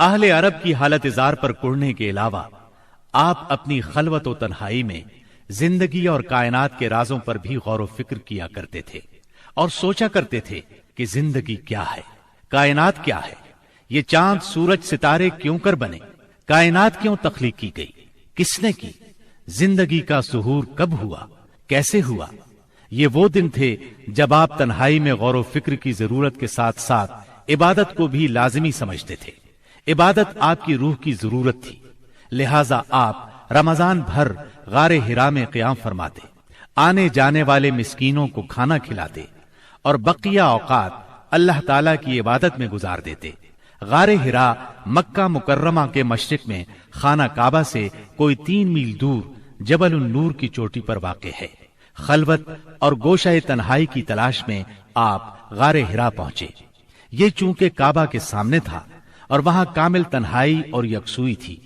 اہل عرب کی حالت زار پر کڑنے کے علاوہ آپ اپنی خلوت و تنہائی میں زندگی اور کائنات کے رازوں پر بھی غور و فکر کیا کرتے تھے اور سوچا کرتے تھے کہ زندگی کیا ہے، کائنات کیا ہے، یہ چاند سورج ستارے کیوں کر بنے، کائنات کیوں تخلیق کی گئی، کس نے کی، زندگی کا ظہور کب ہوا، کیسے ہوا۔ یہ وہ دن تھے جب آپ تنہائی میں غور و فکر کی ضرورت کے ساتھ ساتھ عبادت کو بھی لازمی سمجھتے تھے۔ عبادت آپ کی روح کی ضرورت تھی، لہذا آپ رمضان بھر غار حرا میں قیام فرماتے، آنے جانے والے مسکینوں کو کھانا کھلاتے اور بقیہ اوقات اللہ تعالی کی عبادت میں گزار دیتے۔ غار حرا مکہ مکرمہ کے مشرق میں خانہ کعبہ سے کوئی 3 میل دور جبل النور کی چوٹی پر واقع ہے۔ خلوت اور گوشہ تنہائی کی تلاش میں آپ غار حرا پہنچے۔ یہ چونکہ کعبہ کے سامنے تھا اور وہاں کامل تنہائی اور یکسوئی تھی،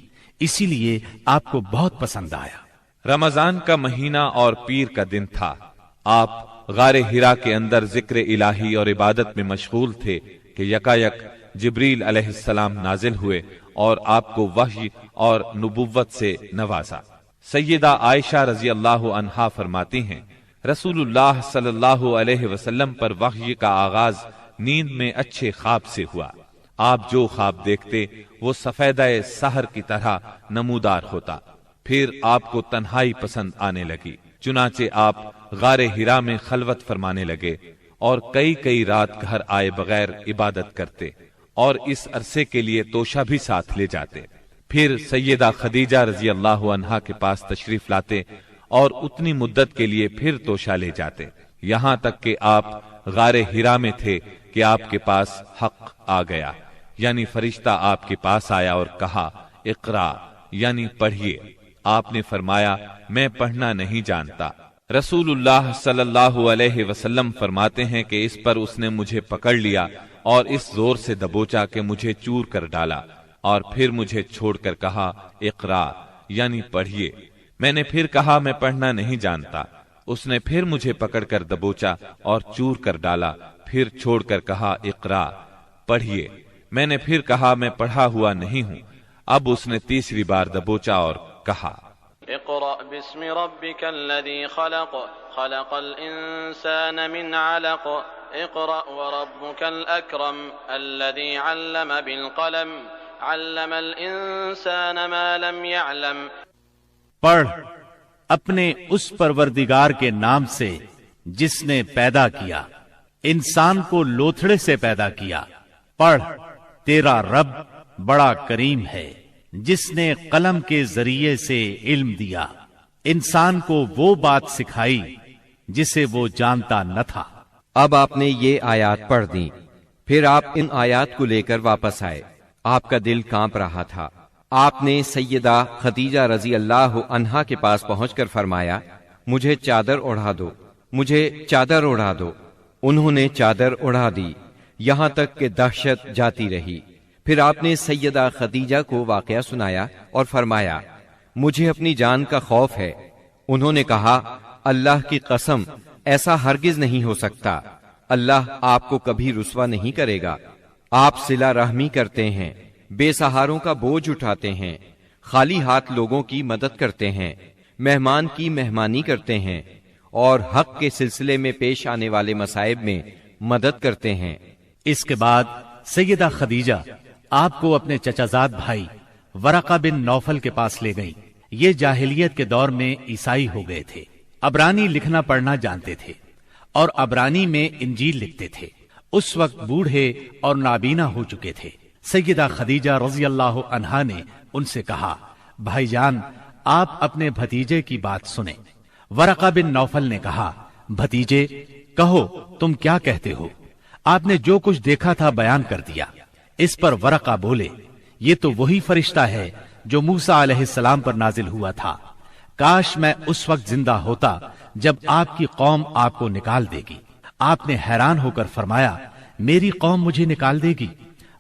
اسی لیے آپ کو بہت پسند آیا۔ رمضان کا مہینہ اور پیر کا دن تھا۔ آپ غار حرا کے اندر ذکر الہی اور عبادت میں مشغول تھے کہ یکایک جبریل علیہ السلام نازل ہوئے اور آپ کو وحی اور نبوت سے نوازا۔ سیدہ عائشہ رضی اللہ عنہا فرماتی ہیں، رسول اللہ صلی اللہ علیہ وسلم پر وحی کا آغاز نیند میں اچھے خواب سے ہوا۔ آپ جو خواب دیکھتے وہ سفیدہ سحر کی طرح نمودار ہوتا۔ پھر آپ کو تنہائی پسند آنے لگی، چنانچہ آپ غار حرا میں خلوت فرمانے لگے اور کئی رات گھر آئے بغیر عبادت کرتے اور اس عرصے کے لیے توشہ بھی ساتھ لے جاتے۔ پھر سیدہ خدیجہ رضی اللہ عنہا کے پاس تشریف لاتے اور اتنی مدت کے لیے پھر توشہ لے جاتے، یہاں تک کہ آپ غار حرا میں تھے کہ آپ کے پاس حق آ گیا، یعنی فرشتہ آپ کے پاس آیا اور کہا اقرا، یعنی پڑھیے۔ آپ نے فرمایا میں پڑھنا نہیں جانتا۔ رسول اللہ صلی اللہ علیہ وسلم فرماتے ہیں کہ اس پر اس نے مجھے پکڑ لیا اور اس زور سے دبوچا کہ مجھے چور کر ڈالا، اور پھر مجھے چھوڑ کر کہا اقرا، یعنی پڑھیے۔ میں نے پھر کہا میں پڑھنا نہیں جانتا۔ اس نے پھر مجھے پکڑ کر دبوچا اور چور کر ڈالا، پھر چھوڑ کر کہا اقرا، پڑھیے۔ میں نے پھر کہا میں پڑھا ہوا نہیں ہوں۔ اب اس نے تیسری بار دبوچا اور کہا اقرأ باسم ربك الذي خلق خلق الإنسان من علق اقرأ وربك الأكرم الذي علم بالقلم علم الإنسان ما لم يعلم۔ پڑھ اپنے اس پروردگار کے نام سے جس نے پیدا کیا، انسان کو لوتھڑے سے پیدا کیا۔ پڑھ تیرا رب بڑا کریم ہے جس نے قلم کے ذریعے سے علم دیا، انسان کو وہ بات سکھائی جسے وہ جانتا نہ تھا۔ اب آپ نے یہ آیات پڑھ دیں، پھر آپ ان آیات کو لے کر واپس آئے۔ آپ کا دل کانپ رہا تھا۔ آپ نے سیدہ خدیجہ رضی اللہ عنہا کے پاس پہنچ کر فرمایا مجھے چادر اڑا دو، مجھے چادر اڑا دو۔ انہوں نے چادر اڑا دی، یہاں تک کہ دہشت جاتی رہی۔ پھر آپ نے سیدہ خدیجہ کو واقعہ سنایا اور فرمایا مجھے اپنی جان کا خوف ہے۔ انہوں نے کہا اللہ کی قسم ایسا ہرگز نہیں ہو سکتا، اللہ آپ کو کبھی رسوا نہیں کرے گا۔ آپ صلہ رحمی کرتے ہیں، بے سہاروں کا بوجھ اٹھاتے ہیں، خالی ہاتھ لوگوں کی مدد کرتے ہیں، مہمان کی مہمانی کرتے ہیں اور حق کے سلسلے میں پیش آنے والے مصائب میں مدد کرتے ہیں۔ اس کے بعد سیدہ خدیجہ آپ کو اپنے چچا زاد بھائی ورقہ بن نوفل کے پاس لے گئیں۔ یہ جاہلیت کے دور میں عیسائی ہو گئے تھے، عبرانی لکھنا پڑھنا جانتے تھے اور عبرانی میں انجیل لکھتے تھے۔ اس وقت بوڑھے اور نابینا ہو چکے تھے۔ سیدہ خدیجہ رضی اللہ عنہا نے ان سے کہا بھائی جان آپ اپنے بھتیجے کی بات سنیں۔ ورقہ بن نوفل نے کہا بھتیجے کہو تم کیا کہتے ہو؟ آپ نے جو کچھ دیکھا تھا بیان کر دیا۔ اس پر ورقہ بولے یہ تو وہی فرشتہ ہے جو موسیٰ علیہ السلام پر نازل ہوا تھا۔ کاش میں اس وقت زندہ ہوتا جب آپ کی قوم آپ کو نکال دے گی۔ آپ نے حیران ہو کر فرمایا میری قوم مجھے نکال دے گی؟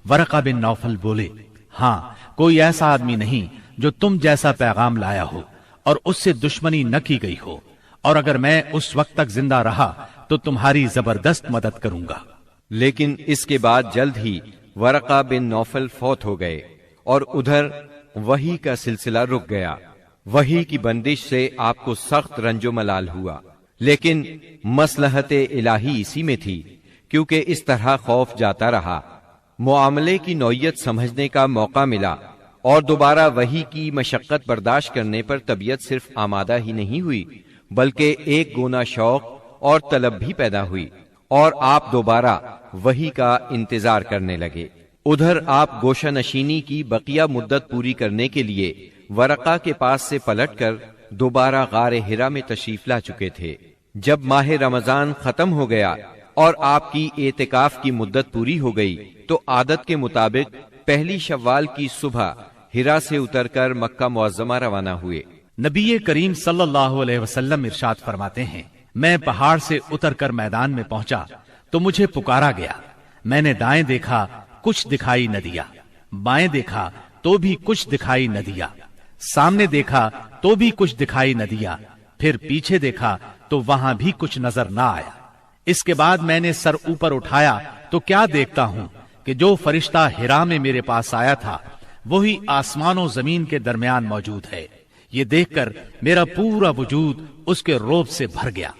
ورقہ بن نوفل بولے ہاں کوئی ایسا آدمی نہیں جو تم جیسا پیغام لایا ہو اور اس سے دشمنی نہ کی گئی ہو، اور اگر میں اس وقت تک زندہ رہا تو تمہاری زبردست مدد کروں گا۔ لیکن اس کے بعد جلد ہی ورقہ بن نوفل فوت ہو گئے۔ اور ادھر وحی کا سلسلہ رک گیا۔ وحی کی بندش سے آپ کو سخت رنج و ملال ہوا، لیکن مصلحت الہی اسی میں تھی، کیونکہ اس طرح خوف جاتا رہا، معاملے کی نوعیت سمجھنے کا موقع ملا، اور دوبارہ وحی کی مشقت برداشت کرنے پر طبیعت صرف آمادہ ہی نہیں ہوئی بلکہ ایک گونا شوق اور طلب بھی پیدا ہوئی، اور آپ دوبارہ وحی کا انتظار کرنے لگے۔ ادھر آپ گوشہ نشینی کی بقیہ مدت پوری کرنے کے لیے ورقہ کے پاس سے پلٹ کر دوبارہ غار حرا میں تشریف لا چکے تھے۔ جب ماہ رمضان ختم ہو گیا اور آپ کی اعتکاف کی مدت پوری ہو گئی تو عادت کے مطابق پہلی شوال کی صبح حرا سے اتر کر مکہ معظمہ روانہ ہوئے۔ نبی کریم صلی اللہ علیہ وسلم ارشاد فرماتے ہیں، میں پہاڑ سے اتر کر میدان میں پہنچا تو مجھے پکارا گیا، میں نے دائیں دیکھا، کچھ دکھائی نہ دیا، بائیں دیکھا تو بھی کچھ دکھائی نہ دیا، سامنے دیکھا تو بھی کچھ دکھائی نہ دیا، پھر پیچھے دیکھا تو وہاں بھی کچھ نظر نہ آیا۔ اس کے بعد میں نے سر اوپر اٹھایا تو کیا دیکھتا ہوں کہ جو فرشتہ حرا میں میرے پاس آیا تھا وہی آسمان و زمین کے درمیان موجود ہے۔ یہ دیکھ کر میرا پورا وجود اس کے رعب سے بھر گیا،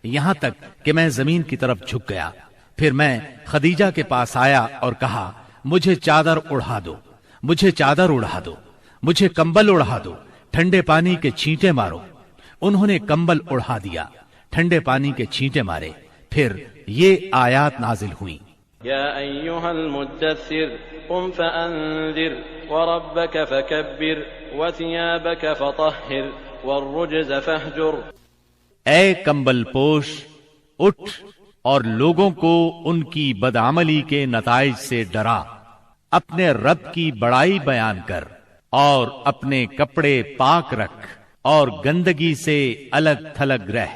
یہاں تک کہ میں زمین کی طرف جھک گیا۔ پھر میں خدیجہ کے پاس آیا اور کہا، مجھے چادر اڑا دو، مجھے چادر اڑا دو، مجھے کمبل اڑا دو، ٹھنڈے پانی کے چھینٹے مارو۔ انہوں نے کمبل اڑا دیا، ٹھنڈے پانی کے چھینٹے مارے، پھر یہ آیات نازل ہوئیں، یا ایھا المدثر قم فانذر وربک فکبر وثیابک فطہر والرجز فاہجر۔ اے کمبل پوش، اٹھ اور لوگوں کو ان کی بدعملی کے نتائج سے ڈرا، اپنے رب کی بڑائی بیان کر اور اپنے کپڑے پاک رکھ اور گندگی سے الگ تھلگ رہ۔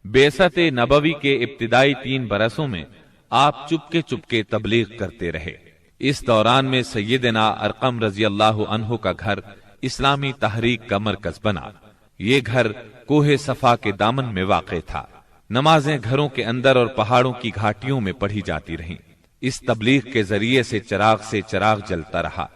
بعثت نبوی کے ابتدائی 3 برسوں میں آپ چپکے تبلیغ کرتے رہے۔ اس دوران میں سیدنا ارقم رضی اللہ عنہ کا گھر اسلامی تحریک کا مرکز بنا۔ یہ گھر کوہ صفا کے دامن میں واقع تھا۔ نمازیں گھروں کے اندر اور پہاڑوں کی گھاٹیوں میں پڑھی جاتی رہیں۔ اس تبلیغ کے ذریعے سے چراغ جلتا رہا۔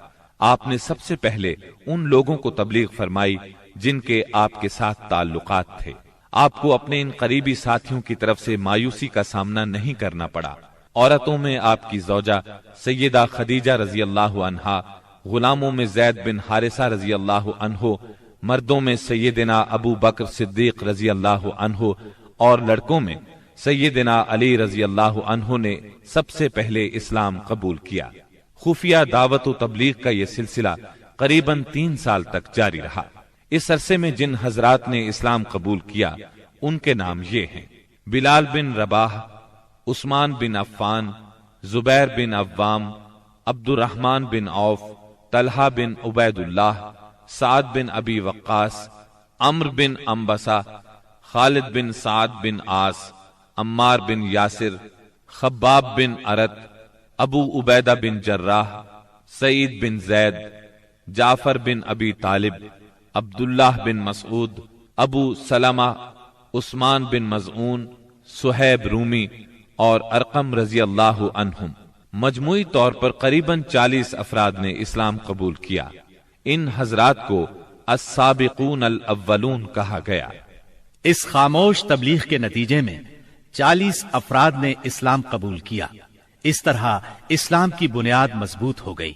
آپ نے سب سے پہلے ان لوگوں کو تبلیغ فرمائی جن کے آپ کے ساتھ تعلقات تھے۔ آپ کو اپنے ان قریبی ساتھیوں کی طرف سے مایوسی کا سامنا نہیں کرنا پڑا۔ عورتوں میں آپ کی زوجہ سیدہ خدیجہ رضی اللہ عنہا، غلاموں میں زید بن حارثہ رضی اللہ عنہ، مردوں میں سیدنا ابو بکر صدیق رضی اللہ عنہ، اور لڑکوں میں سیدنا علی رضی اللہ عنہ نے سب سے پہلے اسلام قبول کیا۔ خفیہ دعوت و تبلیغ کا یہ سلسلہ قریباً 3 سال تک جاری رہا۔ اس عرصے میں جن حضرات نے اسلام قبول کیا ان کے نام یہ ہیں: بلال بن رباح، عثمان بن عفان، زبیر بن عوام، عبد الرحمن بن عوف، طلحہ بن عبید اللہ، سعد بن ابی وقاص، عمرو بن انبسہ، خالد بن سعد بن عاص، عمار بن یاسر، خباب بن ارت، ابو عبیدہ بن جراح، سعید بن زید، جعفر بن ابی طالب، عبداللہ بن مسعود، ابو سلمہ، عثمان بن مظعون، صہیب رومی اور ارقم رضی اللہ عنہم۔ مجموعی طور پر قریباً 40 افراد نے اسلام قبول کیا۔ ان حضرات کو السابقون الاولون کہا گیا۔ اس خاموش تبلیغ کے نتیجے میں 40 افراد نے اسلام قبول کیا۔ اس طرح اسلام کی بنیاد مضبوط ہو گئی۔